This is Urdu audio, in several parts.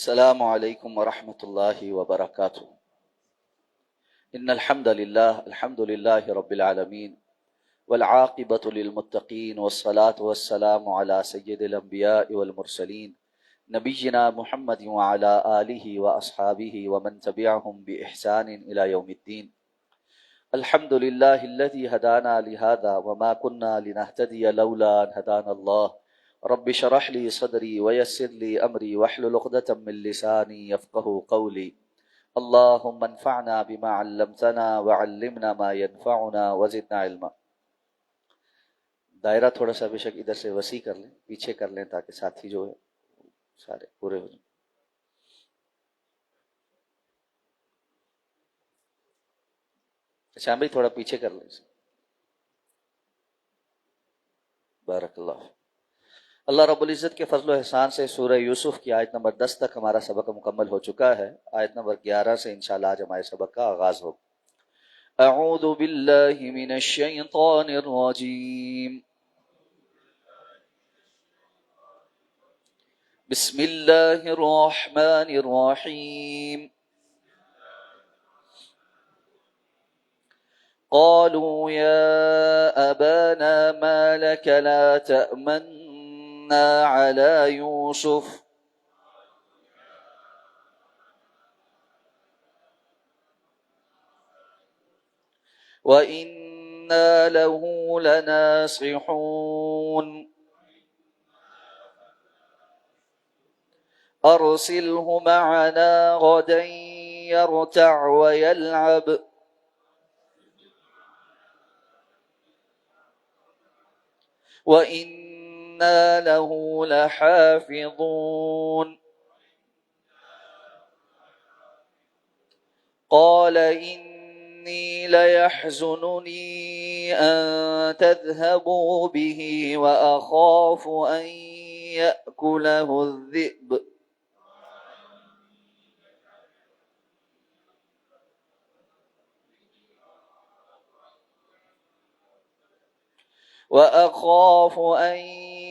السلام علیکم ورحمۃ اللہ وبرکاتہ۔ ان الحمد للہ رب العالمین والعاقبۃ للمتقین والصلاة والسلام علی سید الانبیاء والمرسلین نبینا محمد وعلی آلہ واصحابہ ومن تبعہم بإحسان الی یوم الدین۔ الحمد للہ الذی ہدانا لہذا وما كنا لنہتدی لولا ان ہدانا اللہ۔ رب شرح لی صدری ویسر لی امری واحلل عقدۃ من لسانی یفقهوا قولی۔ اللہم انفعنا بما علمتنا وعلمنا ما ينفعنا وزدنا علما۔ دائرہ تھوڑا سا بے شک ادھر سے وسیع کر لیں، پیچھے کر لیں تاکہ ساتھی جو ہے سارے پورے ہو جائیں۔ اچھا بھائی تھوڑا پیچھے کر لیں۔ بارک اللہ۔ اللہ رب العزت کے فضل و احسان سے سورہ یوسف کی آیت نمبر 10 تک ہمارا سبق مکمل ہو چکا ہے۔ آیت نمبر 11 سے انشاءاللہ آج ہمارے سبق کا آغاز ہو۔ اعوذ باللہ من الشیطان الرجیم، بسم اللہ الرحمن الرحیم۔ قالوا يا أبانا ما لك لا تأمنا على يوسف وإنا له لناصحون أرسله معنا غدا يرتع ويلعب وَإِنَّا لَهُ لَحَافِظُونَ قَالَ إِنِّي لَيَحْزُنُنِي أَن تَذْهَبُوا بِهِ وَأَخَافُ أَن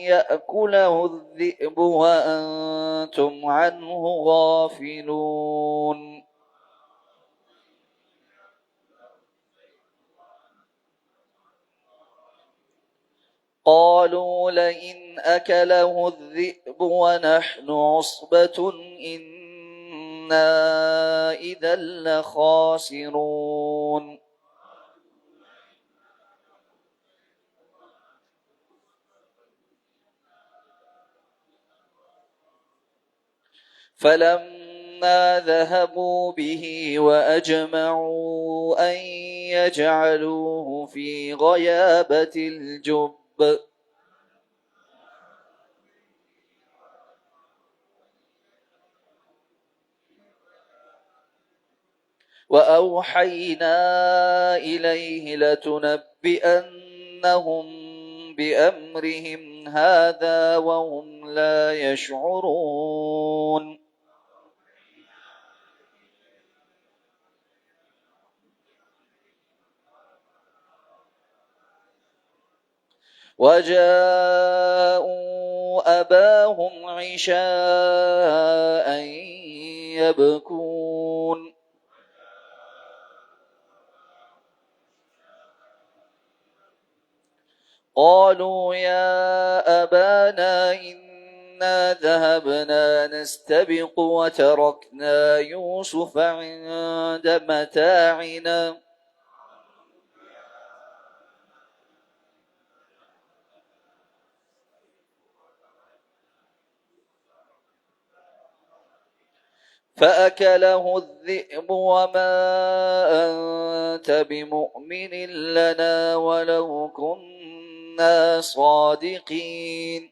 يَأْكُلَهُ الذِّئْبُ وَأَنْتُمْ عَنْهُ غَافِلُونَ۔ قالوا لئن أكله الذئب ونحن عصبة إنا إذا لخاسرون۔ فلما ذهبوا به وأجمعوا أن يجعلوه في غيابة الجب وأوحينا إليه لتنبئنهم بأمرهم هذا وهم لا يشعرون۔ وجاءوا أباهم عشاء يبكون قالوا يا أبانا إنا ذهبنا نستبق وتركنا يوسف عند متاعنا فأكله الذئب وما أنت بمؤمن لنا ولو كنا صادقين۔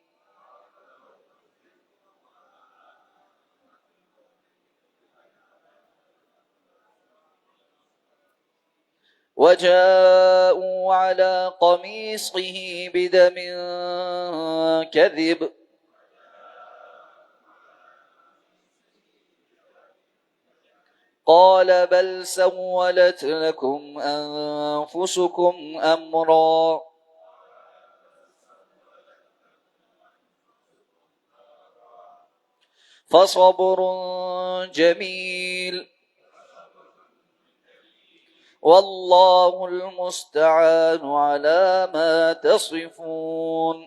وجاءوا على قميصه بدم كذب قال بل سولت لكم أنفسكم أمرا فصبر جمیل واللہ المستعان على ما تصفون.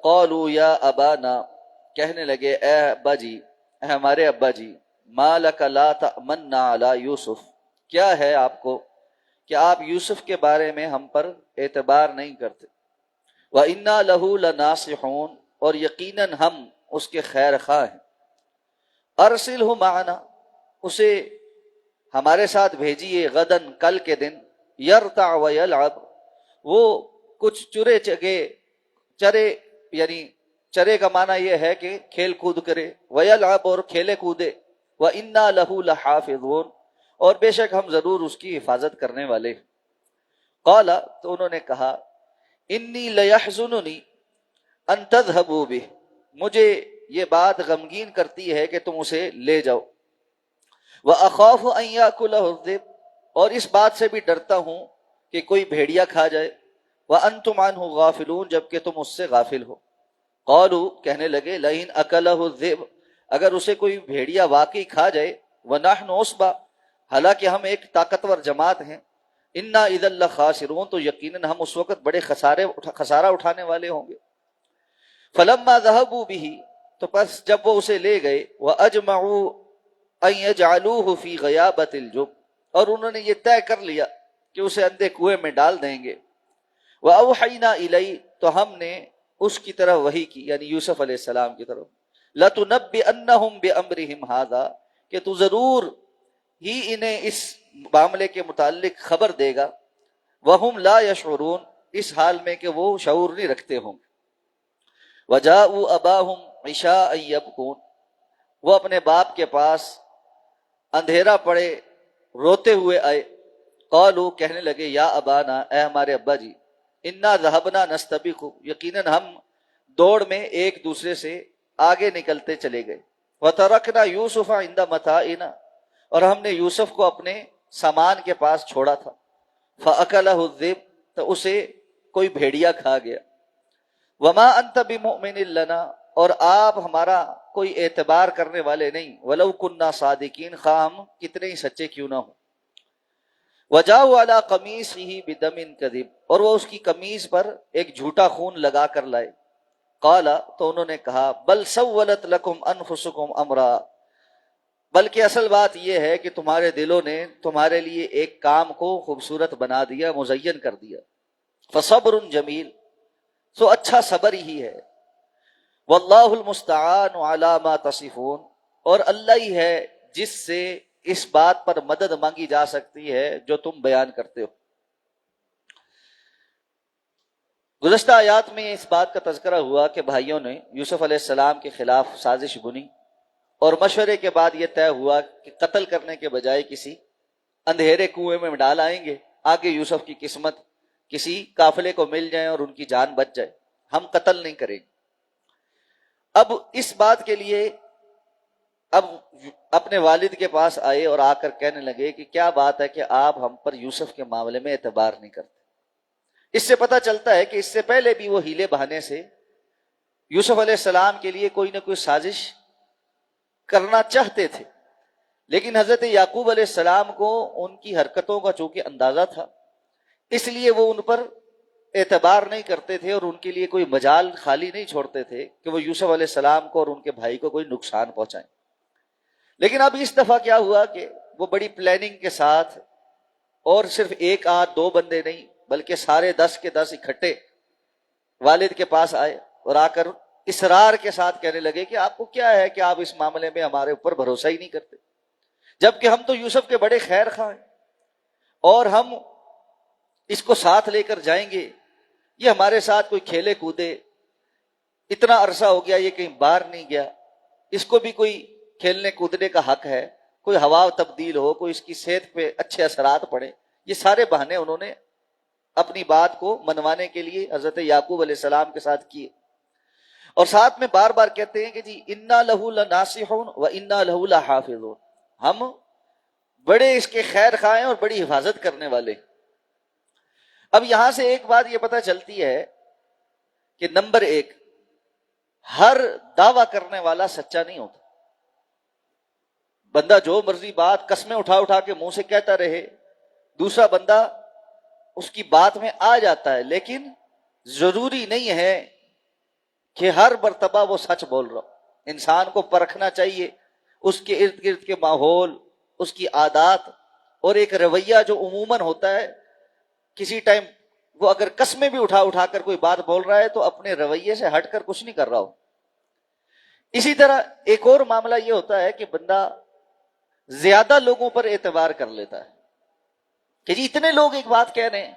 قالوا یا ابانا، کہنے لگے اے ابا جی، اے ہمارے ابا جی، ما لک لا تأمنا علی یوسف، کیا ہے آپ کو کہ آپ یوسف کے بارے میں ہم پر اعتبار نہیں کرتے. وَإِنَّا لَهُ لَنَاصِحُونَ، اور یقیناً ہم اس کے خیر خواہ ہیں. ارسلہ معنا، اسے ہمارے ساتھ بھیجیے، غدن، کل کے دن، یرتع ویلعب، وہ کچھ چرے یعنی چرے کا معنی یہ ہے کہ کھیل کود کرے، ویلعب، اور کھیلے کودے، وَإِنَّا لَهُ لَحَافِظُونَ، اور بے شک ہم ضرور اس کی حفاظت کرنے والے. قال، تو انہوں نے کہا، انی لیحزننی ان تذهبوا به، مجھے یہ بات غمگین کرتی ہے کہ تم اسے لے جاؤ. وَأَخَافُ أَن يَأْكُلَهُ الذِّئْبُ، اور اس بات سے بھی ڈرتا ہوں کہ کوئی بھیڑیا کھا جائے. وَأَنْتُمْ عَنْهُ غَافِلُونَ، جبکہ تم اس سے غافل ہو. قالوا، کہنے لگے، لَئِنْ أَكَلَهُ الذِّئْبُ، اگر اسے کوئی بھیڑیا واقعی کھا جائے، وَنَحْنُ عُصْبَةٌ، حالانکہ ہم ایک طاقتور جماعت ہیں، اِنَّا إِذًا لَخَاسِرُونَ، تو یقیناً ہم اس وقت بڑے خسارہ اٹھانے والے ہوں گے. فَلَمَّا ذَهَبُوا بِهِ، تو پس جب وہ اسے لے گئے، وَأَجْمَعُوا أَن يَجْعَلُوهُ فِي غَيَابَةِ الْجُبِّ، اور انہوں نے یہ طے کر لیا کہ اسے اندھے کنویں میں ڈال دیں گے. وَأَوْحَيْنَا إِلَيْهِ، تو ہم نے اس کی طرف وحی کی، یعنی یوسف علیہ السلام کی طرف، لَتُنَبِّئَنَّهُمْ بِأَمْرِهِمْ هَذَا، کہ تو ضرور ہی انہیں اس معاملے کے متعلق خبر دے گا. وَهُمْ لَا يَشْعُرُونَ، اس حال میں کہ وہ شعور نہیں رکھتے ہوں. وَجَاءُوا أَبَاهُمْ عِشَاءً يَبْكُونَ، وہ اپنے باپ کے پاس اندھیرا پڑے روتے ہوئے آئے. قالوا، کہنے لگے، یا ابانا، اے ہمارے ابا جی، انا ذهبنا نستبق، یقیناً ہم دوڑ میں ایک دوسرے سے آگے نکلتے چلے گئے. وترکنا یوسف عند متاعنا، اور ہم نے یوسف کو اپنے سامان کے پاس چھوڑا تھا. فاکلہ الذئب، تو اسے کوئی بھیڑیا کھا گیا. وما انت بمؤمن لنا، اور آپ ہمارا کوئی اعتبار کرنے والے نہیں. ولو کننا صادقین، خواہ ہم کتنے ہی سچے کیوں نہ ہوں. وجاءوا علی قمیصہ بدم کذب، اور وہ اس کی قمیص پر ایک جھوٹا خون لگا کر لائے. قال، تو انہوں نے کہا، بل سولت لکم انفسکم امرا، بلکہ اصل بات یہ ہے کہ تمہارے دلوں نے تمہارے لیے ایک کام کو خوبصورت بنا دیا، مزین کر دیا. فصبر جمیل، سو اچھا صبر ہی ہے. واللہ المستعان علی ما تصفون، اور اللہ ہی ہے جس سے اس بات پر مدد مانگی جا سکتی ہے جو تم بیان کرتے ہو. گزشتہ آیات میں اس بات کا تذکرہ ہوا کہ بھائیوں نے یوسف علیہ السلام کے خلاف سازش بنی، اور مشورے کے بعد یہ طے ہوا کہ قتل کرنے کے بجائے کسی اندھیرے کنویں میں ڈال آئیں گے. آگے یوسف کی قسمت کسی قافلے کو مل جائے اور ان کی جان بچ جائے، ہم قتل نہیں کریں گے. اب اس بات کے لیے اب اپنے والد کے پاس آئے اور آ کر کہنے لگے کہ کیا بات ہے کہ آپ ہم پر یوسف کے معاملے میں اعتبار نہیں کرتے. اس سے پتہ چلتا ہے کہ اس سے پہلے بھی وہ ہیلے بہانے سے یوسف علیہ السلام کے لیے کوئی نہ کوئی سازش کرنا چاہتے تھے، لیکن حضرت یعقوب علیہ السلام کو ان کی حرکتوں کا چونکہ اندازہ تھا، اس لیے وہ ان پر اعتبار نہیں کرتے تھے اور ان کے لیے کوئی مجال خالی نہیں چھوڑتے تھے کہ وہ یوسف علیہ السلام کو اور ان کے بھائی کو کوئی نقصان پہنچائیں. لیکن اب اس دفعہ کیا ہوا کہ وہ بڑی پلاننگ کے ساتھ، اور صرف ایک آدھ دو بندے نہیں بلکہ سارے 10 کے 10 اکٹھے والد کے پاس آئے اور آ کر اصرار کے ساتھ کہنے لگے کہ آپ کو کیا ہے کہ آپ اس معاملے میں ہمارے اوپر بھروسہ ہی نہیں کرتے، جبکہ ہم تو یوسف کے بڑے خیر خواہ ہیں اور ہم اس کو ساتھ لے کر جائیں گے. یہ ہمارے ساتھ کوئی کھیلے کودے، اتنا عرصہ ہو گیا یہ کہیں باہر نہیں گیا، اس کو بھی کوئی کھیلنے کودنے کا حق ہے، کوئی ہوا تبدیل ہو، کوئی اس کی صحت پہ اچھے اثرات پڑے. یہ سارے بہانے انہوں نے اپنی بات کو منوانے کے لیے حضرت یعقوب علیہ السلام کے ساتھ کیے، اور ساتھ میں بار بار کہتے ہیں کہ جی انا لہو لناصحون و انا لہو لحافظون، ہم بڑے اس کے خیر خواہ ہیں اور بڑی حفاظت کرنے والے. اب یہاں سے ایک بات یہ پتہ چلتی ہے کہ نمبر ایک، ہر دعویٰ کرنے والا سچا نہیں ہوتا. بندہ جو مرضی بات قسمیں اٹھا اٹھا کے منہ سے کہتا رہے، دوسرا بندہ اس کی بات میں آ جاتا ہے، لیکن ضروری نہیں ہے کہ ہر مرتبہ وہ سچ بول رہا ہو. انسان کو پرکھنا چاہیے اس کے ارد گرد کے ماحول، اس کی عادات اور ایک رویہ جو عموماً ہوتا ہے. کسی ٹائم وہ اگر قسمیں بھی اٹھا اٹھا کر کوئی بات بول رہا ہے تو اپنے رویے سے ہٹ کر کچھ نہیں کر رہا ہو. اسی طرح ایک اور معاملہ یہ ہوتا ہے کہ بندہ زیادہ لوگوں پر اعتبار کر لیتا ہے کہ جی اتنے لوگ ایک بات کہہ رہے ہیں،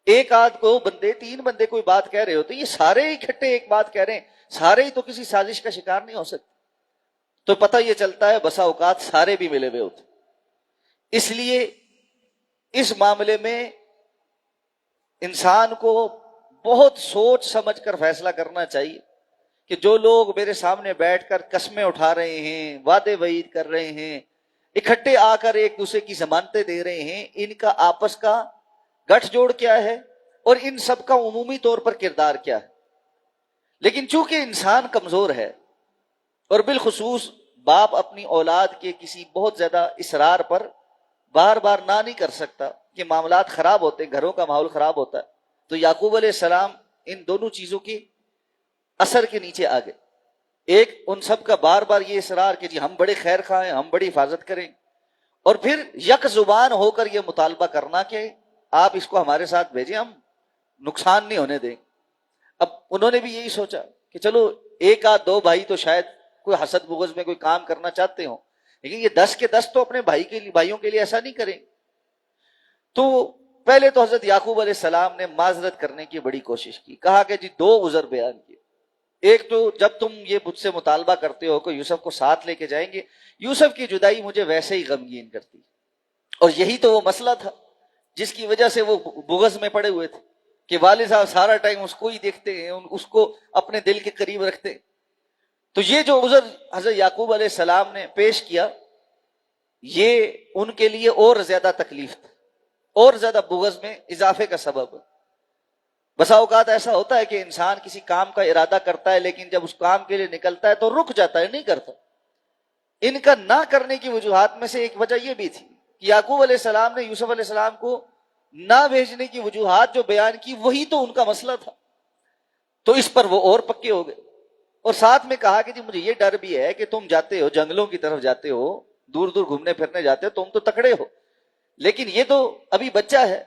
ایک آدھ کو بندے، تین بندے کوئی بات کہہ رہے ہوتے، یہ سارے ہی اکٹھے ایک بات کہہ رہے ہیں، سارے ہی تو کسی سازش کا شکار نہیں ہو سکتے. تو پتہ یہ چلتا ہے بسا اوقات سارے بھی ملے ہوئے ہوتے. اس لیے اس معاملے میں انسان کو بہت سوچ سمجھ کر فیصلہ کرنا چاہیے کہ جو لوگ میرے سامنے بیٹھ کر قسمیں اٹھا رہے ہیں، وعدے وعید کر رہے ہیں، اکٹھے آ کر ایک دوسرے کی ضمانتیں دے رہے ہیں، ان کا آپس کا گٹھ جوڑ کیا ہے اور ان سب کا عمومی طور پر کردار کیا ہے. لیکن چونکہ انسان کمزور ہے اور بالخصوص باپ اپنی اولاد کے کسی بہت زیادہ اصرار پر بار بار نہ نہیں کر سکتا کہ معاملات خراب ہوتے، گھروں کا ماحول خراب ہوتا ہے، تو یعقوب علیہ السلام ان دونوں چیزوں کی اثر کے نیچے آ گئے. ایک ان سب کا بار بار یہ اصرار کہ جی ہم بڑے خیر خواہ ہیں، ہم بڑی حفاظت کریں، اور پھر یک زبان ہو کر یہ مطالبہ کرنا کہ آپ اس کو ہمارے ساتھ بھیجیں، ہم نقصان نہیں ہونے دیں. اب انہوں نے بھی یہی سوچا کہ چلو ایک آدھ دو بھائی تو شاید کوئی حسد بغض میں کوئی کام کرنا چاہتے ہوں، لیکن یہ 10 کے 10 تو اپنے بھائیوں کے لیے ایسا نہیں کریں. تو پہلے تو حضرت یعقوب علیہ السلام نے معذرت کرنے کی بڑی کوشش کی، کہا کہ جی 2 عذر بیان کیے. ایک تو جب تم یہ مجھ سے مطالبہ کرتے ہو کہ یوسف کو ساتھ لے کے جائیں گے، یوسف کی جدائی مجھے ویسے ہی غمگین کرتی، اور یہی تو وہ مسئلہ تھا جس کی وجہ سے وہ بغض میں پڑے ہوئے تھے کہ والد صاحب سارا ٹائم اس کو ہی دیکھتے ہیں، اس کو اپنے دل کے قریب رکھتے ہیں. تو یہ جو عذر حضرت یعقوب علیہ السلام نے پیش کیا، یہ ان کے لیے اور زیادہ تکلیف تھا، اور زیادہ بغض میں اضافے کا سبب. بسا اوقات ایسا ہوتا ہے کہ انسان کسی کام کا ارادہ کرتا ہے، لیکن جب اس کام کے لیے نکلتا ہے تو رک جاتا ہے، نہیں کرتا. ان کا نہ کرنے کی وجوہات میں سے ایک وجہ یہ بھی تھی کہ یعقوب علیہ السلام نے یوسف علیہ السلام کو نہ بھیجنے کی وجوہات جو بیان کی، وہی تو ان کا مسئلہ تھا. تو اس پر وہ اور پکے ہو گئے، اور ساتھ میں کہا کہ جی مجھے یہ ڈر بھی ہے کہ تم جاتے ہو جنگلوں کی طرف، جاتے ہو دور دور گھومنے پھرنے جاتے ہو، تم تو تکڑے ہو، لیکن یہ تو ابھی بچہ ہے.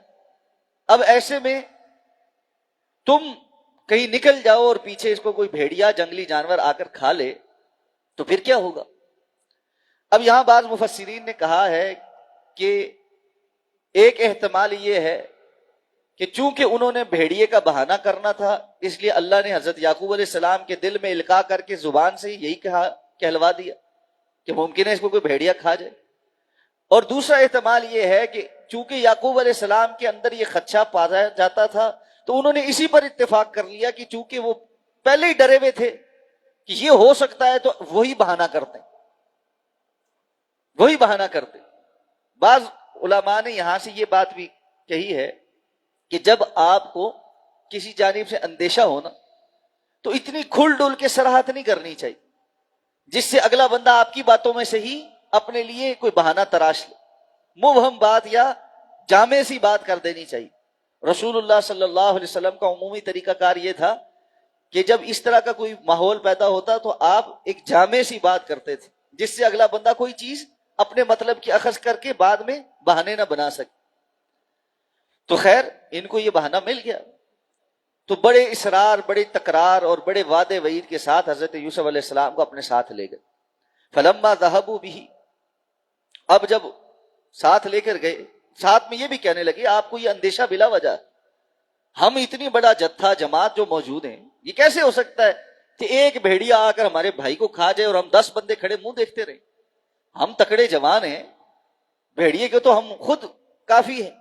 اب ایسے میں تم کہیں نکل جاؤ اور پیچھے اس کو کوئی بھیڑیا جنگلی جانور آ کر کھا لے تو پھر کیا ہوگا. اب یہاں بعض مفسرین نے کہا ہے کہ ایک احتمال یہ ہے کہ چونکہ انہوں نے بھیڑیے کا بہانہ کرنا تھا، اس لیے اللہ نے حضرت یعقوب علیہ السلام کے دل میں القاء کر کے زبان سے یہی کہلوا دیا کہ ممکن ہے اس کو کوئی بھیڑیا کھا جائے. اور دوسرا احتمال یہ ہے کہ چونکہ یعقوب علیہ السلام کے اندر یہ خدشہ پایا جاتا تھا، تو انہوں نے اسی پر اتفاق کر لیا کہ چونکہ وہ پہلے ہی ڈرے ہوئے تھے کہ یہ ہو سکتا ہے، تو وہی بہانہ کرتے. بعض علماء نے یہاں سے یہ بات بھی کہی ہے کہ جب آپ کو کسی جانب سے اندیشہ ہونا تو اتنی کھل ڈل کے صراحت نہیں کرنی چاہیے جس سے اگلا بندہ آپ کی باتوں میں سے ہی اپنے لیے کوئی بہانہ تراش لے. مبہم بات یا جامع سی بات کر دینی چاہیے. رسول اللہ صلی اللہ علیہ وسلم کا عمومی طریقہ کار یہ تھا کہ جب اس طرح کا کوئی ماحول پیدا ہوتا تو آپ ایک جامع سی بات کرتے تھے جس سے اگلا بندہ کوئی چیز اپنے مطلب کی اخذ کر کے بعد میں بہانے نہ بنا سکے. تو خیر ان کو یہ بہانہ مل گیا، تو بڑے اصرار، بڑے تکرار اور بڑے وعدے وعید کے ساتھ حضرت یوسف علیہ السلام کو اپنے ساتھ لے گئے. فلما ذهبوا به، اب جب ساتھ لے کر گئے، ساتھ میں یہ بھی کہنے لگے آپ کو یہ اندیشہ بلا وجہ، ہم اتنی بڑا جتھا جماعت جو موجود ہیں، یہ کیسے ہو سکتا ہے کہ ایک بھیڑیا آ کر ہمارے بھائی کو کھا جائے اور ہم 10 بندے کھڑے منہ دیکھتے رہیں. ہم تکڑے جوان ہیں، بھیڑیے کے تو ہم خود کافی ہیں.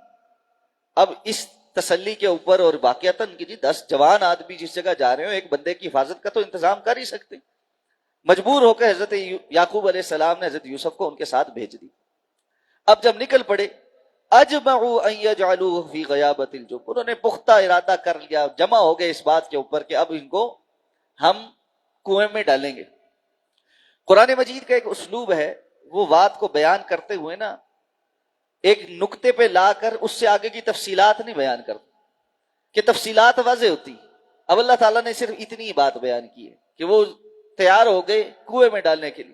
اب اس تسلی کے اوپر اور واقعتاً کہ جی 10 جوان آدمی جس جگہ جا رہے ہو، ایک بندے کی حفاظت کا تو انتظام کر ہی سکتے. مجبور ہو کر حضرت یعقوب علیہ السلام نے حضرت یوسف کو ان کے ساتھ بھیج دی. اب جب نکل پڑے اجمعوا ان يجعلوه في غیابۃ الجب، انہوں نے پختہ ارادہ کر لیا، جمع ہو گئے اس بات کے اوپر کہ اب ان کو ہم کنویں میں ڈالیں گے۔ قرآن مجید کا ایک اسلوب ہے، وہ بات کو بیان کرتے ہوئے نا ایک نقطے پہ لا کر اس سے آگے کی تفصیلات نہیں بیان کرتا کہ تفصیلات واضح ہوتی۔ اب اللہ تعالیٰ نے صرف اتنی بات بیان کی ہے کہ وہ تیار ہو گئے کنویں میں ڈالنے کے لیے،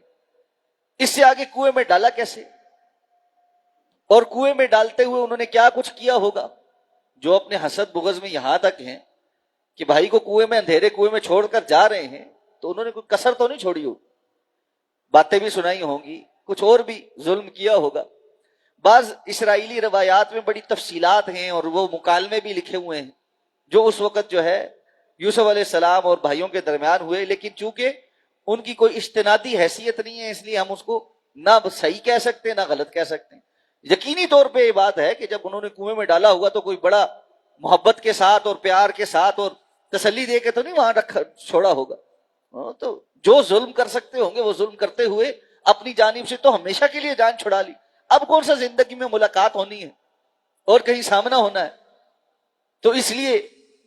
اس سے آگے کنویں میں ڈالا کیسے اور کنویں میں ڈالتے ہوئے انہوں نے کیا کچھ کیا ہوگا، جو اپنے حسد بغض میں یہاں تک ہیں کہ بھائی کو کنویں میں، اندھیرے کنویں میں چھوڑ کر جا رہے ہیں، تو انہوں نے کوئی کسر تو نہیں چھوڑی ہوگی، باتیں بھی سنائی ہوں گی، کچھ اور بھی ظلم کیا ہوگا۔ بعض اسرائیلی روایات میں بڑی تفصیلات ہیں اور وہ مکالمے بھی لکھے ہوئے ہیں جو اس وقت جو ہے یوسف علیہ السلام اور بھائیوں کے درمیان ہوئے، لیکن چونکہ ان کی کوئی استنادی حیثیت نہیں ہے، اس لیے ہم اس کو نہ صحیح کہہ سکتے نہ غلط کہہ سکتے ہیں۔ یقینی طور پہ یہ بات ہے کہ جب انہوں نے کنویں میں ڈالا ہوا تو کوئی بڑا محبت کے ساتھ اور پیار کے ساتھ اور تسلی دے کے تو نہیں وہاں رکھا چھوڑا ہوگا، تو جو ظلم کر سکتے ہوں گے وہ ظلم کرتے ہوئے اپنی جانب سے تو ہمیشہ کے لیے جان چھڑا لی، اب کون سا زندگی میں ملاقات ہونی ہے اور کہیں سامنا ہونا ہے، تو اس لیے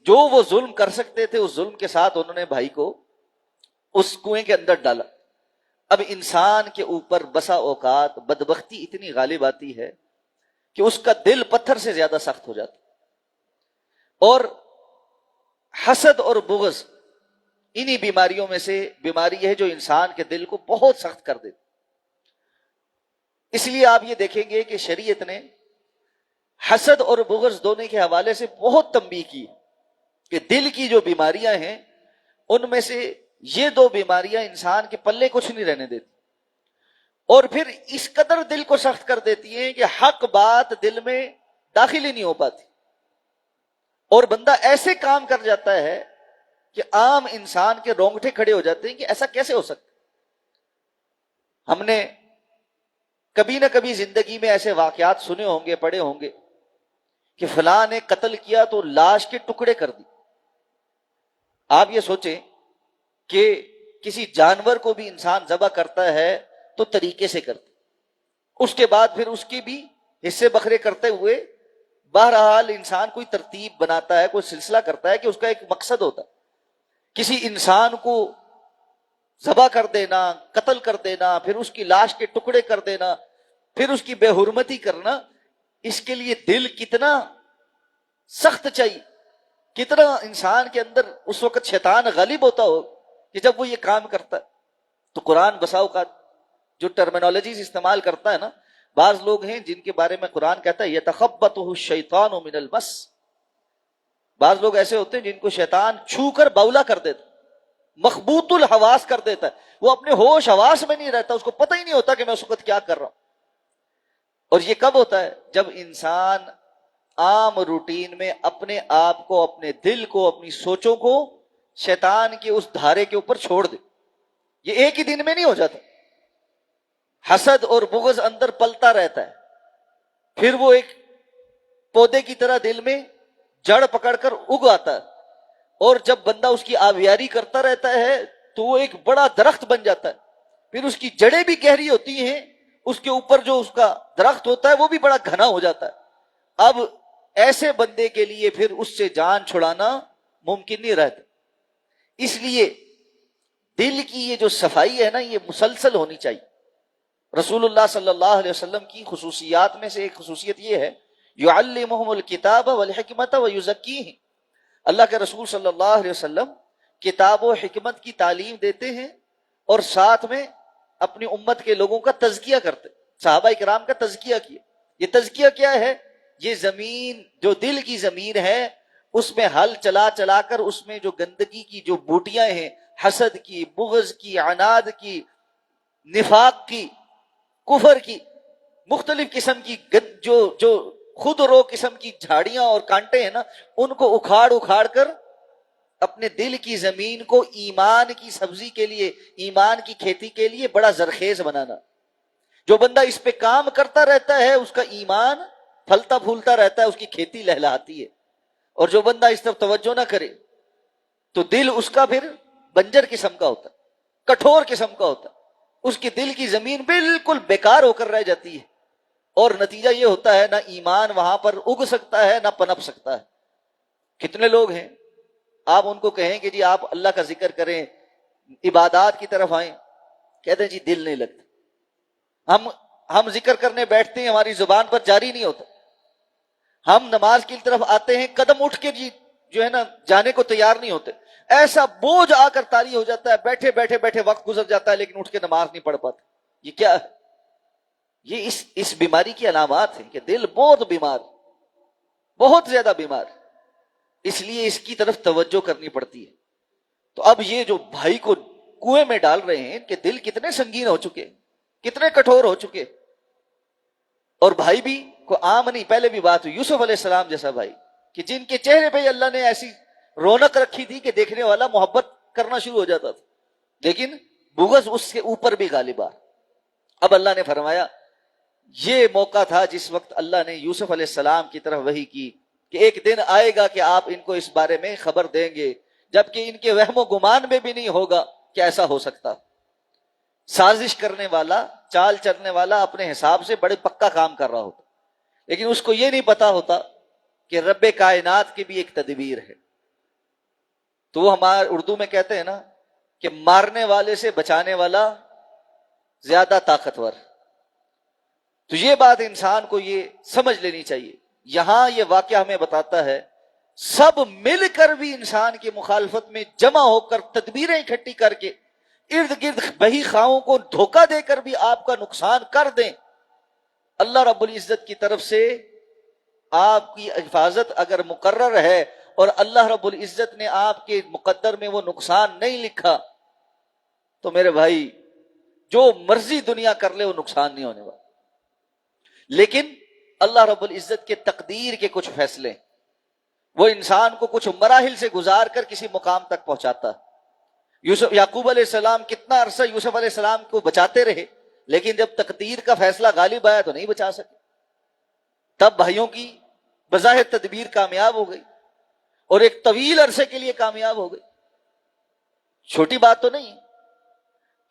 جو وہ ظلم کر سکتے تھے اس ظلم کے ساتھ انہوں نے بھائی کو اس کنویں کے اندر ڈالا۔ اب انسان کے اوپر بسا اوقات بدبختی اتنی غالب آتی ہے کہ اس کا دل پتھر سے زیادہ سخت ہو جاتا، اور حسد اور بغض انہی بیماریوں میں سے بیماری ہے جو انسان کے دل کو بہت سخت کر دیتی۔ اس لیے آپ یہ دیکھیں گے کہ شریعت نے حسد اور بغض دونوں کے حوالے سے بہت تنبیہ کی کہ دل کی جو بیماریاں ہیں ان میں سے یہ دو بیماریاں انسان کے پلے کچھ نہیں رہنے دیتی، اور پھر اس قدر دل کو سخت کر دیتی ہیں کہ حق بات دل میں داخل ہی نہیں ہو پاتی، اور بندہ ایسے کام کر جاتا ہے کہ عام انسان کے رونگٹے کھڑے ہو جاتے ہیں کہ ایسا کیسے ہو سکتا۔ ہم نے کبھی نہ کبھی زندگی میں ایسے واقعات سنے ہوں گے، پڑھے ہوں گے کہ فلاں نے قتل کیا تو لاش کے ٹکڑے کر دی۔ آپ یہ سوچیں کہ کسی جانور کو بھی انسان ذبح کرتا ہے تو طریقے سے کرتا، اس کے بعد پھر اس کی بھی حصے بکھرے کرتے ہوئے بہرحال انسان کوئی ترتیب بناتا ہے، کوئی سلسلہ کرتا ہے کہ اس کا ایک مقصد ہوتا ہے۔ کسی انسان کو ذبح کر دینا، قتل کر دینا، پھر اس کی لاش کے ٹکڑے کر دینا، پھر اس کی بے حرمتی کرنا، اس کے لیے دل کتنا سخت چاہیے، کتنا انسان کے اندر اس وقت شیطان غالب ہوتا ہو کہ جب وہ یہ کام کرتا ہے۔ تو قرآن بسا اوقات جو ٹرمینالوجیز استعمال کرتا ہے نا، بعض لوگ ہیں جن کے بارے میں قرآن کہتا ہے یتخبطہ الشیطان من المس، بعض لوگ ایسے ہوتے ہیں جن کو شیطان چھو کر باولا کر دیتا، مخبوط الحواس کر دیتا ہے، وہ اپنے ہوش حواس میں نہیں رہتا، اس کو پتہ ہی نہیں ہوتا کہ میں اس وقت کیا کر رہا ہوں۔ اور یہ کب ہوتا ہے؟ جب انسان عام روٹین میں اپنے آپ کو، اپنے دل کو، اپنی سوچوں کو شیطان کے اس دھارے کے اوپر چھوڑ دے۔ یہ ایک ہی دن میں نہیں ہو جاتا، حسد اور بغض اندر پلتا رہتا ہے، پھر وہ ایک پودے کی طرح دل میں جڑ پکڑ کر اگ آتا ہے، اور جب بندہ اس کی آبیاری کرتا رہتا ہے تو وہ ایک بڑا درخت بن جاتا ہے، پھر اس کی جڑیں بھی گہری ہوتی ہیں، اس کے اوپر جو اس کا درخت ہوتا ہے وہ بھی بڑا گھنا ہو جاتا ہے۔ اب ایسے بندے کے لیے پھر اس سے جان چھڑانا ممکن نہیں رہتا۔ اس لیے دل کی یہ جو صفائی ہے نا، یہ مسلسل ہونی چاہیے۔ رسول اللہ صلی اللہ علیہ وسلم کی خصوصیات میں سے ایک خصوصیت یہ ہے یعلمہم الکتاب والحکمت ویزکیہم، اللہ کے رسول صلی اللہ علیہ وسلم کتاب و حکمت کی تعلیم دیتے ہیں اور ساتھ میں اپنی امت کے لوگوں کا تزکیہ کرتے، صحابہ کرام کا تزکیہ کیا۔ یہ تزکیہ کیا ہے؟ یہ زمین جو دل کی زمین ہے اس میں ہل چلا چلا کر اس میں جو گندگی کی جو بوٹیاں ہیں، حسد کی، بغض کی، عناد کی، نفاق کی، کفر کی، مختلف قسم کی جو خود رو قسم کی جھاڑیاں اور کانٹے ہیں نا، ان کو اکھاڑ اکھاڑ کر اپنے دل کی زمین کو ایمان کی سبزی کے لیے، ایمان کی کھیتی کے لیے بڑا زرخیز بنانا۔ جو بندہ اس پہ کام کرتا رہتا ہے اس کا ایمان پھلتا پھولتا رہتا ہے، اس کی کھیتی لہلاتی ہے، اور جو بندہ اس طرف توجہ نہ کرے تو دل اس کا پھر بنجر قسم کا ہوتا ہے، کٹھور قسم کا ہوتا ہے، اس کی دل کی زمین بالکل بیکار ہو کر رہ جاتی ہے، اور نتیجہ یہ ہوتا ہے نہ ایمان وہاں پر اگ سکتا ہے نہ پنپ سکتا ہے. کتنے لوگ ہیں آپ ان کو کہیں کہ جی آپ اللہ کا ذکر کریں، عبادات کی طرف آئیں، کہتے ہیں جی دل نہیں لگتا. ہم ذکر کرنے بیٹھتے ہیں، ہماری زبان پر جاری نہیں ہوتا. ہم نماز کی طرف آتے ہیں، قدم اٹھ کے جی جو ہے نا جانے کو تیار نہیں ہوتے. ایسا بوجھ آ کر طاری ہو جاتا ہے، بیٹھے بیٹھے بیٹھے وقت گزر جاتا ہے لیکن اٹھ کے نماز نہیں پڑھ پاتے. یہ کیا ہے؟ یہ اس بیماری کی علامات ہیں کہ دل بہت بیمار، بہت زیادہ بیمار. اس لیے اس کی طرف توجہ کرنی پڑتی ہے. تو اب یہ جو بھائی کو کنویں میں ڈال رہے ہیں کہ دل کتنے سنگین ہو چکے، کتنے کٹھور ہو چکے. اور بھائی بھی کو عام نہیں، پہلے بھی بات ہوئی یوسف علیہ السلام جیسا بھائی کہ جن کے چہرے پہ اللہ نے ایسی رونق رکھی تھی کہ دیکھنے والا محبت کرنا شروع ہو جاتا تھا، لیکن بغض اس کے اوپر بھی غالب آ. اب اللہ نے فرمایا یہ موقع تھا جس وقت اللہ نے یوسف علیہ السلام کی طرف وحی کی کہ ایک دن آئے گا کہ آپ ان کو اس بارے میں خبر دیں گے، جبکہ ان کے وہم و گمان میں بھی نہیں ہوگا کہ ایسا ہو سکتا. سازش کرنے والا، چال چلنے والا اپنے حساب سے بڑے پکا کام کر رہا ہوتا، لیکن اس کو یہ نہیں پتا ہوتا کہ رب کائنات کی بھی ایک تدبیر ہے. تو وہ ہمارے اردو میں کہتے ہیں نا کہ مارنے والے سے بچانے والا زیادہ طاقتور. تو یہ بات انسان کو یہ سمجھ لینی چاہیے. یہاں یہ واقعہ ہمیں بتاتا ہے سب مل کر بھی انسان کی مخالفت میں جمع ہو کر تدبیریں اکٹھی کر کے ارد گرد بہی خواہوں کو دھوکہ دے کر بھی آپ کا نقصان کر دیں. اللہ رب العزت کی طرف سے آپ کی حفاظت اگر مقرر ہے اور اللہ رب العزت نے آپ کے مقدر میں وہ نقصان نہیں لکھا تو میرے بھائی جو مرضی دنیا کر لے وہ نقصان نہیں ہونے والا. لیکن اللہ رب العزت کے تقدیر کے کچھ فیصلے وہ انسان کو کچھ مراحل سے گزار کر کسی مقام تک پہنچاتا. یعقوب علیہ السلام کتنا عرصہ یوسف علیہ السلام کو بچاتے رہے، لیکن جب تقدیر کا فیصلہ غالب آیا تو نہیں بچا سکے. تب بھائیوں کی بظاہر تدبیر کامیاب ہو گئی اور ایک طویل عرصے کے لیے کامیاب ہو گئی. چھوٹی بات تو نہیں.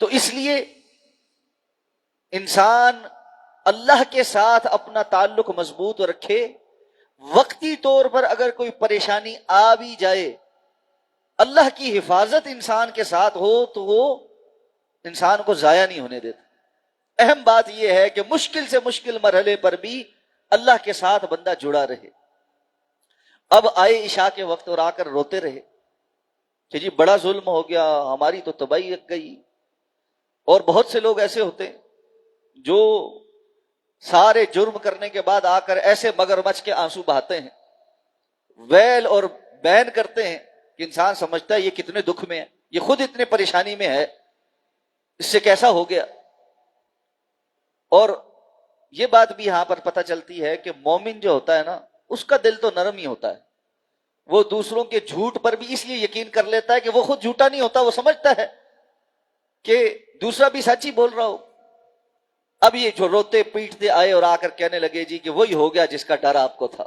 تو اس لیے انسان اللہ کے ساتھ اپنا تعلق مضبوط رکھے. وقتی طور پر اگر کوئی پریشانی آ بھی جائے، اللہ کی حفاظت انسان کے ساتھ ہو تو وہ انسان کو ضائع نہیں ہونے دیتا. اہم بات یہ ہے کہ مشکل سے مشکل مرحلے پر بھی اللہ کے ساتھ بندہ جڑا رہے. اب آئے عشاء کے وقت اور آ کر روتے رہے کہ جی بڑا ظلم ہو گیا، ہماری تو تباہی لگ گئی. اور بہت سے لوگ ایسے ہوتے جو سارے جرم کرنے کے بعد آ کر ایسے مگرمچھ کے آنسو بہاتے ہیں، ویل اور بین کرتے ہیں کہ انسان سمجھتا ہے یہ کتنے دکھ میں ہے، یہ خود اتنے پریشانی میں ہے، اس سے کیسا ہو گیا. اور یہ بات بھی یہاں پر پتہ چلتی ہے کہ مومن جو ہوتا ہے نا اس کا دل تو نرم ہی ہوتا ہے. وہ دوسروں کے جھوٹ پر بھی اس لیے یقین کر لیتا ہے کہ وہ خود جھوٹا نہیں ہوتا، وہ سمجھتا ہے کہ دوسرا بھی سچ ہی بول رہا ہو. اب یہ جو روتے پیٹتے آئے اور آ کر کہنے لگے جی کہ وہی ہو گیا جس کا ڈر آپ کو تھا.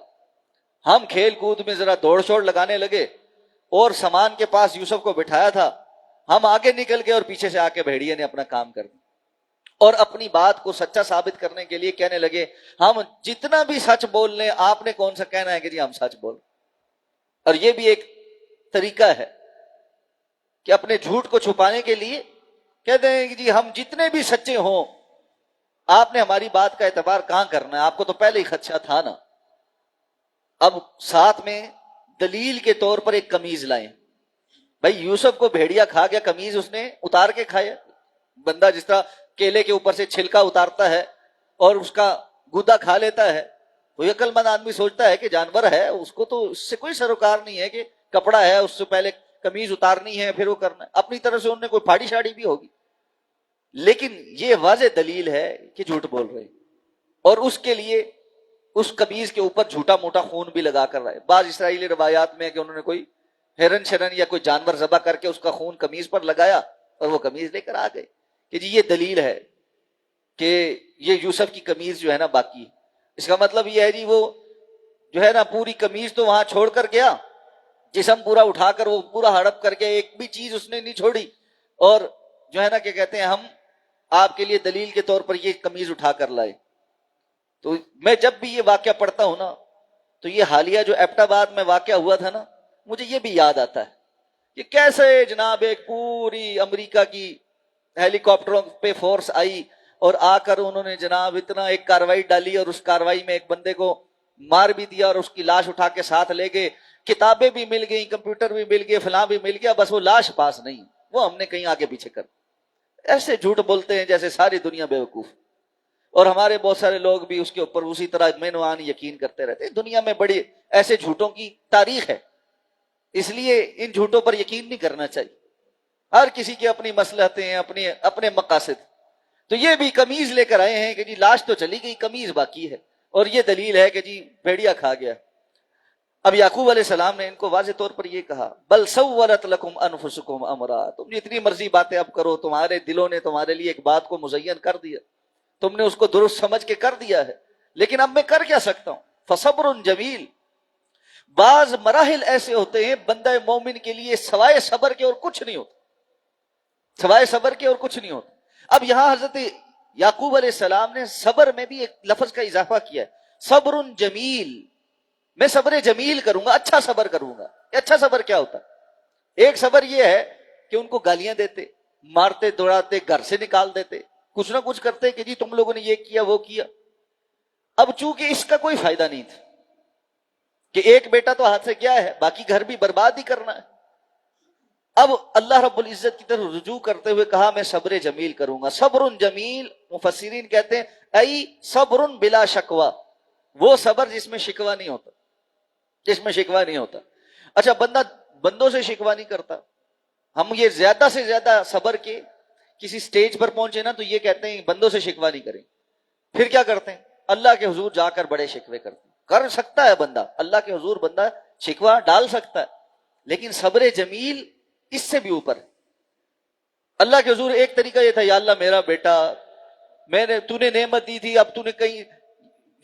ہم کھیل کود میں ذرا دوڑ چھوڑ لگانے لگے اور سامان کے پاس یوسف کو بٹھایا تھا، ہم آگے نکل گئے اور پیچھے سے آ کے بھیڑیے نے اپنا کام کر دیا اور اپنی بات کو سچا ثابت کرنے کے لیے کہنے لگے ہم جتنا بھی سچ بول لیں آپ نے کون سا کہنا ہے کہ جی ہم سچ بول. اور یہ بھی ایک طریقہ ہے کہ اپنے جھوٹ کو چھپانے کے لیے کہتے ہیں کہ جی ہم جتنے بھی سچے ہوں آپ نے ہماری بات کا اعتبار کہاں کرنا ہے، آپ کو تو پہلے ہی خدشہ تھا نا. اب ساتھ میں دلیل کے طور پر ایک قمیض لائیں. بھائی یوسف کو بھیڑیا کھا گیا، قمیض اس نے اتار کے کھایا. بندہ جس طرح کیلے کے اوپر سے چھلکا اتارتا ہے اور اس کا گودا کھا لیتا ہے، کوئی عقل مند آدمی سوچتا ہے کہ جانور ہے اس کو تو اس سے کوئی سروکار نہیں ہے کہ کپڑا ہے اس سے پہلے قمیض اتارنی ہے پھر وہ کرنا ہے. اپنی طرف سے انہوں نے کوئی پھاڑی شاڑی بھی ہوگی، لیکن یہ واضح دلیل ہے کہ جھوٹ بول رہے اور اس کے لیے اس قمیض کے اوپر جھوٹا موٹا خون بھی لگا کر رہے. بعض اسرائیلی روایات میں کہ انہوں نے کوئی ہرن شرن یا کوئی جانور ذبح کر کے اس کا خون قمیض پر لگایا اور وہ قمیض لے کر آ گئے کہ جی یہ دلیل ہے کہ یہ یوسف کی قمیض جو ہے نا باقی. اس کا مطلب یہ ہے جی وہ جو ہے نا پوری قمیض تو وہاں چھوڑ کر گیا، جسم پورا اٹھا کر وہ پورا ہڑپ کر کے ایک بھی چیز اس نے نہیں چھوڑی. اور جو ہے نا کہ کہتے ہیں ہم آپ کے لیے دلیل کے طور پر یہ قمیض اٹھا کر لائے. تو میں جب بھی یہ واقعہ پڑھتا ہوں نا تو یہ حالیہ جو ایبٹ آباد میں واقعہ ہوا تھا نا، مجھے یہ بھی یاد آتا ہے کہ کیسے جناب ایک پوری امریکہ کی ہیلی کاپٹروں پہ فورس آئی اور آ کر انہوں نے جناب اتنا ایک کاروائی ڈالی، اور اس کاروائی میں ایک بندے کو مار بھی دیا اور اس کی لاش اٹھا کے ساتھ لے گئے، کتابیں بھی مل گئیں، کمپیوٹر بھی مل گئے، فلاں بھی مل گیا، بس وہ لاش پاس نہیں، وہ ہم نے کہیں آگے پیچھے کر۔ ایسے جھوٹ بولتے ہیں جیسے ساری دنیا بیوقوف، اور ہمارے بہت سارے لوگ بھی اس کے اوپر اسی طرح اطمینان یقین کرتے رہتے ہیں۔ دنیا میں بڑی ایسے جھوٹوں کی تاریخ ہے، اس لیے ان جھوٹوں پر یقین نہیں کرنا چاہیے۔ ہر کسی کی اپنی مصلحتیں ہیں، اپنے مقاصد۔ تو یہ بھی قمیض لے کر آئے ہیں کہ جی لاش تو چلی گئی، قمیض باقی ہے، اور یہ دلیل ہے کہ جی بھیڑیا کھا گیا۔ اب یعقوب علیہ السلام نے ان کو واضح طور پر یہ کہا، بل سولت لکم انفسکم امرا، تم جتنی مرضی باتیں اب کرو، تمہارے دلوں نے تمہارے لیے ایک بات کو مزین کر دیا، تم نے اس کو درست سمجھ کے کر دیا ہے، لیکن اب میں کر کیا سکتا ہوں؟ فصبر جمیل۔ بعض مراحل ایسے ہوتے ہیں بندہ مومن کے لیے سوائے صبر کے اور کچھ نہیں ہوتا، سوائے صبر کے اور کچھ نہیں ہوتا۔ اب یہاں حضرت یعقوب علیہ السلام نے صبر میں بھی ایک لفظ کا اضافہ کیا ہے، صبر جمیل، میں صبر جمیل کروں گا، اچھا صبر کروں گا۔ اچھا صبر کیا ہوتا ہے؟ ایک صبر یہ ہے کہ ان کو گالیاں دیتے، مارتے دوڑاتے، گھر سے نکال دیتے، کچھ نہ کچھ کرتے کہ جی تم لوگوں نے یہ کیا وہ کیا۔ اب چونکہ اس کا کوئی فائدہ نہیں تھا کہ ایک بیٹا تو ہاتھ سے گیا ہے، باقی گھر بھی برباد ہی کرنا ہے، اب اللہ رب العزت کی طرف رجوع کرتے ہوئے کہا میں صبر جمیل کروں گا۔ صبر جمیل، مفسرین کہتے ہیں ای صبر بلا شکوہ، وہ صبر جس میں شکوہ نہیں ہوتا، جس میں شکوہ نہیں ہوتا۔ اچھا، بندہ بندوں سے شکوہ نہیں کرتا، ہم یہ زیادہ سے زیادہ صبر کے کسی سٹیج پر پہنچے نا تو یہ کہتے ہیں بندوں سے شکوہ نہیں کریں، پھر کیا کرتے ہیں؟ اللہ کے حضور جا کر بڑے شکوے کرتے ہیں۔ کر سکتا ہے بندہ، اللہ کے حضور بندہ شکوہ ڈال سکتا ہے، لیکن صبر جمیل اس سے بھی اوپر۔ اللہ کے حضور ایک طریقہ یہ تھا، یا اللہ میرا بیٹا، تو نے نعمت دی تھی، اب تو نے کہیں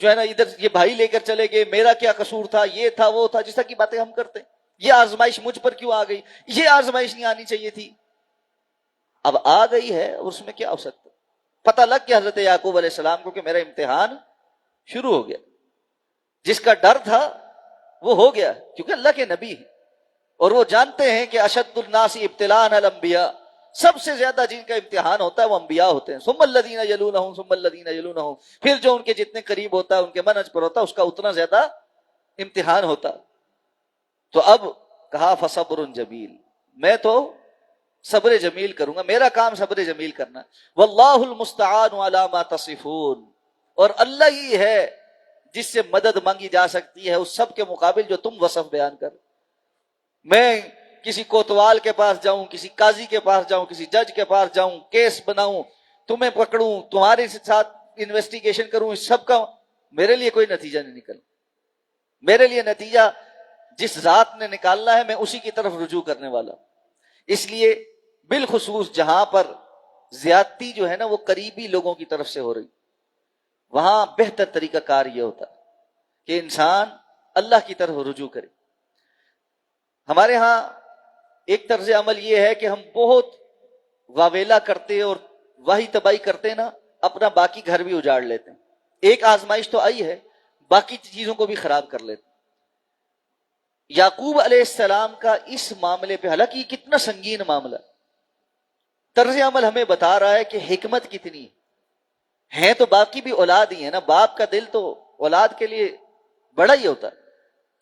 جو ہے نا ادھر یہ بھائی لے کر چلے گئے، میرا کیا قصور تھا، یہ تھا وہ تھا، جس طرح کی باتیں ہم کرتے ہیں، یہ آزمائش مجھ پر کیوں آ گئی، یہ آزمائش نہیں آنی چاہیے تھی، اب آ گئی ہے، اس میں کیا ہو سکتا؟ پتہ لگ گیا حضرت یعقوب علیہ السلام کو کہ میرا امتحان شروع ہو گیا۔ جس کا ڈر تھا وہ ہو گیا، کیونکہ اللہ کے نبی ہیں اور وہ جانتے ہیں کہ اشد الناس ابتلاء الانبیاء، سب سے زیادہ جن کا امتحان ہوتا ہے وہ انبیاء ہوتے ہیں، ثم الذین یلونہم ثم الذین یلونہم، پھر جو ان کے جتنے قریب ہوتا ہے، ان کے منہج پر ہوتا ہے، اس کا اتنا زیادہ امتحان ہوتا۔ تو اب کہا فصبر جمیل، میں تو صبر جمیل کروں گا، میرا کام صبر جمیل کرنا، واللہ المستعان علی ما تصفون، اور اللہ ہی ہے جس سے مدد مانگی جا سکتی ہے اس سب کے مقابل جو تم وصف بیان کر۔ میں کسی کوتوال کے پاس جاؤں، کسی قاضی کے پاس جاؤں، کسی جج کے پاس جاؤں، کیس بناؤں، تمہیں پکڑوں، تمہارے ساتھ انویسٹیگیشن کروں، اس سب کا میرے لیے کوئی نتیجہ نہیں نکل۔ میرے لیے نتیجہ جس ذات نے نکالنا ہے میں اسی کی طرف رجوع کرنے والا۔ اس لیے بالخصوص جہاں پر زیادتی جو ہے نا وہ قریبی لوگوں کی طرف سے ہو رہی، وہاں بہتر طریقہ کار یہ ہوتا کہ انسان اللہ کی طرف رجوع کرے۔ ہمارے ہاں ایک طرز عمل یہ ہے کہ ہم بہت واویلا کرتے اور واہی تباہی کرتے نا، اپنا باقی گھر بھی اجاڑ لیتے ہیں۔ ایک آزمائش تو آئی ہے، باقی چیزوں کو بھی خراب کر لیتے ہیں۔ یعقوب علیہ السلام کا اس معاملے پہ، حالانکہ یہ کتنا سنگین معاملہ، طرز عمل ہمیں بتا رہا ہے کہ حکمت کتنی ہے تو باقی بھی اولاد ہی ہے نا، باپ کا دل تو اولاد کے لیے بڑا ہی ہوتا ہے،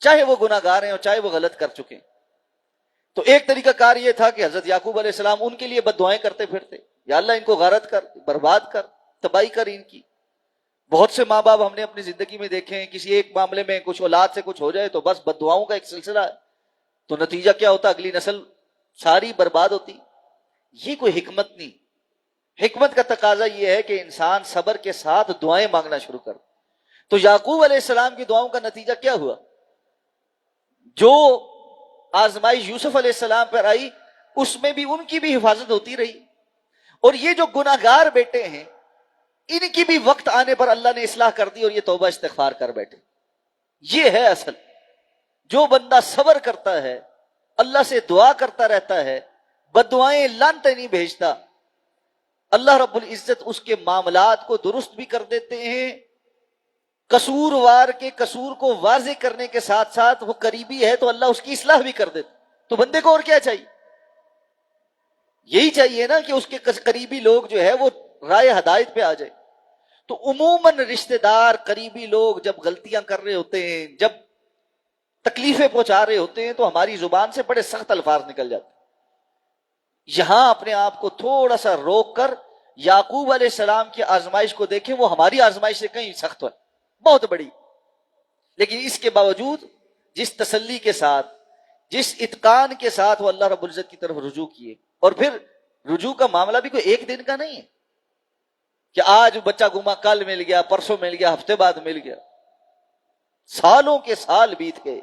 چاہے وہ گناہ گار ہیں اور چاہے وہ غلط کر چکے ہیں۔ تو ایک طریقہ کار یہ تھا کہ حضرت یعقوب علیہ السلام ان کے لیے بد دعائیں کرتے پھرتے، یا اللہ ان کو غارت کر، برباد کر، تباہی کر ان کی۔ بہت سے ماں باپ ہم نے اپنی زندگی میں دیکھے ہیں، کسی ایک معاملے میں کچھ اولاد سے کچھ ہو جائے تو بس بد دعاؤں کا ایک سلسلہ ہے، تو نتیجہ کیا ہوتا؟ اگلی نسل ساری برباد ہوتی۔ یہ کوئی حکمت نہیں۔ حکمت کا تقاضا یہ ہے کہ انسان صبر کے ساتھ دعائیں مانگنا شروع کر۔ تو یعقوب علیہ السلام کی دعاؤں کا نتیجہ کیا ہوا؟ جو آزمائش یوسف علیہ السلام پر آئی اس میں بھی ان کی بھی حفاظت ہوتی رہی، اور یہ جو گناہگار بیٹے ہیں ان کی بھی وقت آنے پر اللہ نے اصلاح کر دی اور یہ توبہ استغفار کر بیٹھے۔ یہ ہے اصل، جو بندہ صبر کرتا ہے، اللہ سے دعا کرتا رہتا ہے، بددعائیں لانتیں نہیں بھیجتا، اللہ رب العزت اس کے معاملات کو درست بھی کر دیتے ہیں، قصوروار کے قصور کو واضح کرنے کے ساتھ ساتھ وہ قریبی ہے تو اللہ اس کی اصلاح بھی کر دیتا. تو بندے کو اور کیا چاہیے؟ یہی چاہیے نا کہ اس کے قریبی لوگ جو ہے وہ رائے ہدایت پہ آ جائے. تو عموماً رشتہ دار قریبی لوگ جب غلطیاں کر رہے ہوتے ہیں، جب تکلیفیں پہنچا رہے ہوتے ہیں، تو ہماری زبان سے بڑے سخت الفاظ نکل جاتے ہیں. یہاں اپنے آپ کو تھوڑا سا روک کر یعقوب علیہ السلام کی آزمائش کو دیکھیں، وہ ہماری آزمائش سے کہیں سخت ہے، بہت بڑی. لیکن اس کے باوجود جس تسلی کے ساتھ، جس اتقان کے ساتھ وہ اللہ رب العزت کی طرف رجوع کیے. اور پھر رجوع کا معاملہ بھی کوئی ایک دن کا نہیں ہے کہ آج بچہ گما، کل مل گیا، پرسوں مل گیا، ہفتے بعد مل گیا. سالوں کے سال بیت گئے،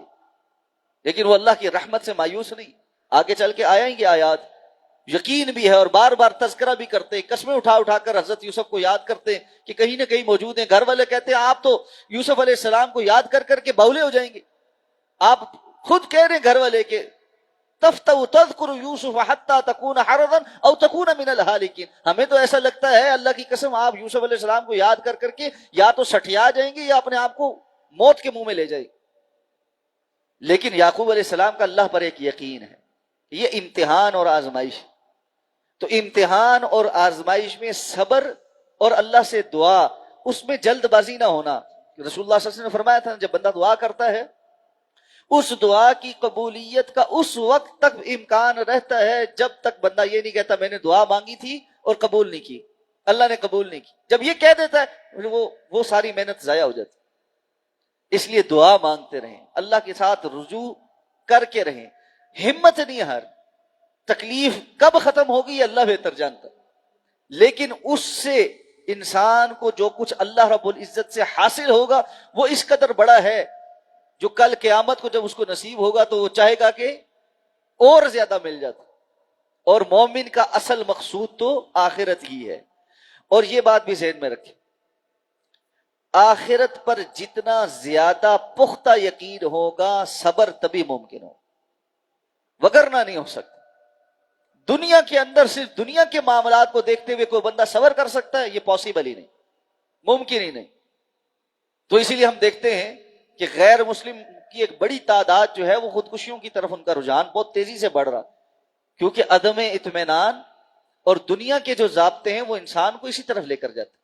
لیکن وہ اللہ کی رحمت سے مایوس نہیں. آگے چل کے آئیں گے آیات، یقین بھی ہے اور بار بار تذکرہ بھی کرتے ہیں، قسمیں اٹھا اٹھا کر حضرت یوسف کو یاد کرتے ہیں کہ کہیں نہ کہیں موجود ہیں. گھر والے کہتے ہیں آپ تو یوسف علیہ السلام کو یاد کر کر کے بولے ہو جائیں گے. آپ خود کہہ رہے ہیں گھر والے کے تفتو تذکر یوسف حتی تکون حرضا او تکون من الہالکین. ہمیں تو ایسا لگتا ہے اللہ کی قسم آپ یوسف علیہ السلام کو یاد کر کر کے یا تو سٹھیا جائیں گے یا اپنے آپ کو موت کے منہ میں لے جائیں گے. لیکن یعقوب علیہ السلام کا اللہ پر ایک یقین ہے. یہ امتحان اور آزمائش، تو امتحان اور آزمائش میں صبر اور اللہ سے دعا، اس میں جلد بازی نہ ہونا. رسول اللہ صلی اللہ علیہ وسلم نے فرمایا تھا جب بندہ دعا کرتا ہے اس دعا کی قبولیت کا اس وقت تک امکان رہتا ہے جب تک بندہ یہ نہیں کہتا میں نے دعا مانگی تھی اور قبول نہیں کی، اللہ نے قبول نہیں کی. جب یہ کہہ دیتا ہے وہ ساری محنت ضائع ہو جاتی. اس لیے دعا مانگتے رہیں، اللہ کے ساتھ رجوع کر کے رہیں، ہمت نہیں ہار. تکلیف کب ختم ہوگی یہ اللہ بہتر جانتا، لیکن اس سے انسان کو جو کچھ اللہ رب العزت سے حاصل ہوگا وہ اس قدر بڑا ہے جو کل قیامت کو جب اس کو نصیب ہوگا تو وہ چاہے گا کہ اور زیادہ مل جاتا. اور مومن کا اصل مقصود تو آخرت ہی ہے. اور یہ بات بھی ذہن میں رکھیں، آخرت پر جتنا زیادہ پختہ یقین ہوگا صبر تبھی ممکن ہو، وگرنہ نہیں ہو سکتا. دنیا کے اندر صرف دنیا کے معاملات کو دیکھتے ہوئے کوئی بندہ صبر کر سکتا ہے؟ یہ پاسبل ہی نہیں، ممکن ہی نہیں. تو اسی لیے ہم دیکھتے ہیں کہ غیر مسلم کی ایک بڑی تعداد جو ہے وہ خودکشیوں کی طرف ان کا رجحان بہت تیزی سے بڑھ رہا، کیونکہ عدم اطمینان اور دنیا کے جو ضابطے ہیں وہ انسان کو اسی طرف لے کر جاتے.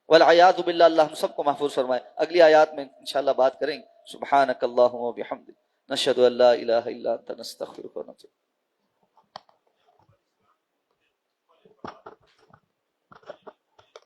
والعیاذ باللہ، اللہ ہم سب کو محفوظ فرمائے. اگلی آیات میں انشاءاللہ بات کریں گے. سبحانک اللہم و بحمدک، نشہد ان لا الہ الا انت، نستغفرک و نتوب.